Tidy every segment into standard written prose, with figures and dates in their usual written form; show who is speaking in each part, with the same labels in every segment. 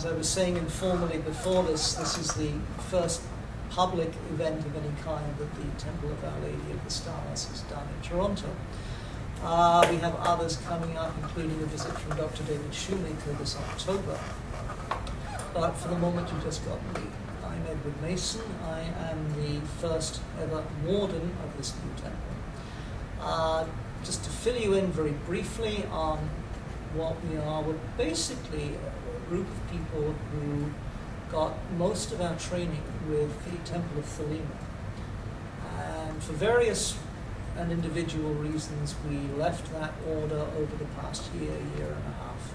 Speaker 1: As I was saying informally before this, this is the first public event of any kind that the Temple of Our Lady of the Stars has done in Toronto. We have others coming up, including a visit from Dr. David Shoemaker this October. But for the moment, you just got me. I'm Edward Mason. I am the first ever warden of this new temple. Just to fill you in very briefly on what we are, we're basically a group of people who got most of our training with the Temple of Thelemic. And for various and individual reasons, we left that order over the past year and a half.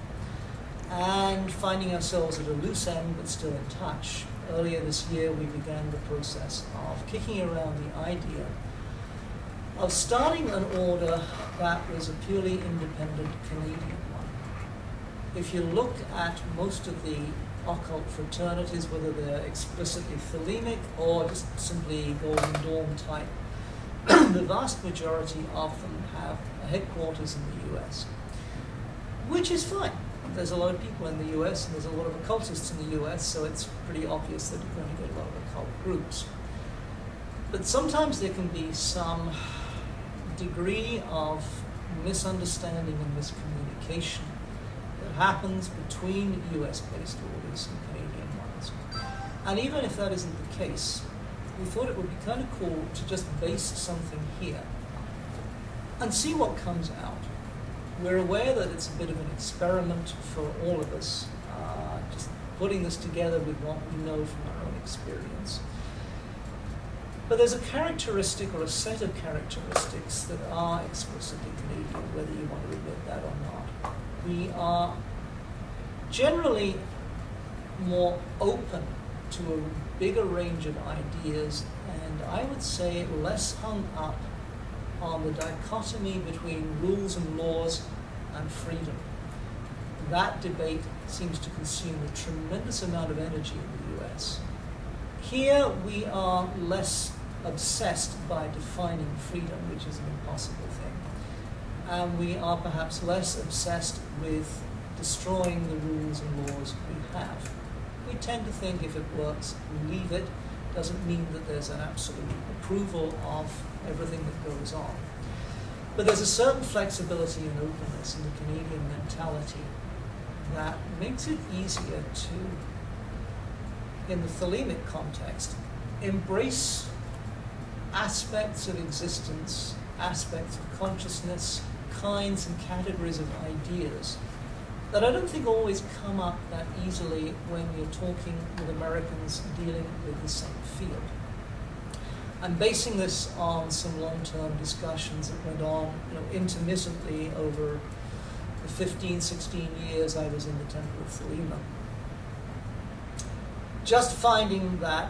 Speaker 1: And finding ourselves at a loose end, but still in touch, earlier this year we began the process of kicking around the idea of starting an order that was a purely independent Canadian one. If you look at most of the occult fraternities, whether they're explicitly Thelemic or just simply Golden Dawn type, the vast majority of them have a headquarters in the US, which is fine. There's a lot of people in the US and there's a lot of occultists in the US, so it's pretty obvious that you're going to get a lot of occult groups. But sometimes there can be some degree of misunderstanding and miscommunication that happens between US-based orders and Canadian ones. And even if that isn't the case, we thought it would be kind of cool to just base something here and see what comes out. We're aware that it's a bit of an experiment for all of us, just putting this together with what we know from our own experience. But there's a characteristic or a set of characteristics that are explicitly Canadian, whether you want to admit that or not. We are generally more open to a bigger range of ideas, and I would say less hung up on the dichotomy between rules and laws and freedom. That debate seems to consume a tremendous amount of energy in the US. Here we are less obsessed by defining freedom, which is an impossible thing. And we are perhaps less obsessed with destroying the rules and laws we have. We tend to think if it works, we leave it. Doesn't mean that there's an absolute approval of everything that goes on. But there's a certain flexibility and openness in the Canadian mentality that makes it easier to, in the Thelemic context, embrace aspects of existence, aspects of consciousness, kinds and categories of ideas that I don't think always come up that easily when you're talking with Americans dealing with the same field. I'm basing this on some long-term discussions that went on, intermittently over the 15, 16 years I was in the Temple of Thelemic. Just finding that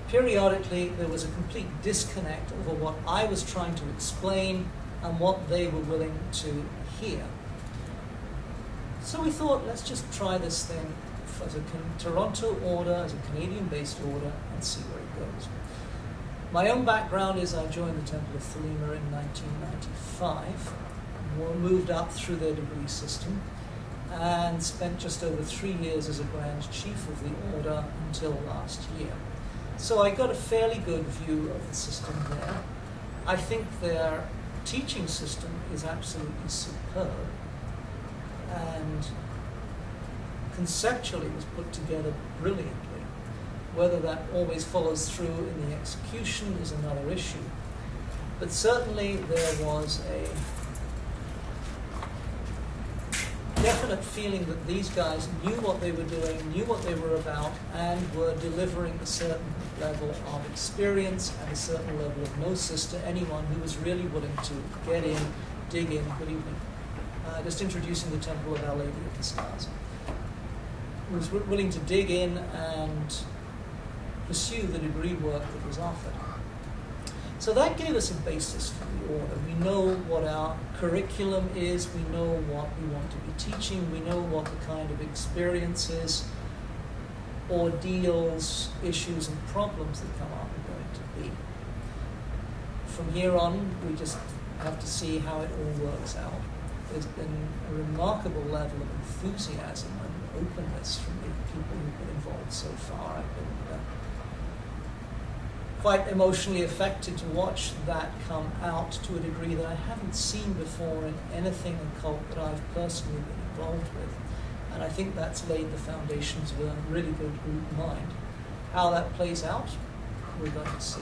Speaker 1: periodically there was a complete disconnect over what I was trying to explain and what they were willing to hear. So we thought, let's just try this thing as a Toronto order, as a Canadian-based order, and see where it goes. My own background is I joined the Temple of Thelemic in 1995, moved up through their degree system, and spent just over 3 years as a Grand Chief of the order until last year. So I got a fairly good view of the system there. I think their teaching system is absolutely superb, and conceptually was put together brilliantly. Whether that always follows through in the execution is another issue. But certainly there was a definite feeling that these guys knew what they were doing, knew what they were about, and were delivering a certain level of experience and a certain level of gnosis to anyone who was really willing to get in, dig in. Good evening. Just introducing the Temple of Our Lady of the Stars. Was willing to dig in and pursue the degree work that was offered. So that gave us a basis for the order. We know what our curriculum is, we know what we want to be teaching, we know what the kind of experiences, ordeals, issues, and problems that come up are going to be. From here on, we just have to see how it all works out. There's been a remarkable level of enthusiasm and openness from the people who so far. I've been quite emotionally affected to watch that come out to a degree that I haven't seen before in anything occult that I've personally been involved with. And I think that's laid the foundations of a really good group mind. How that plays out, we're going to see.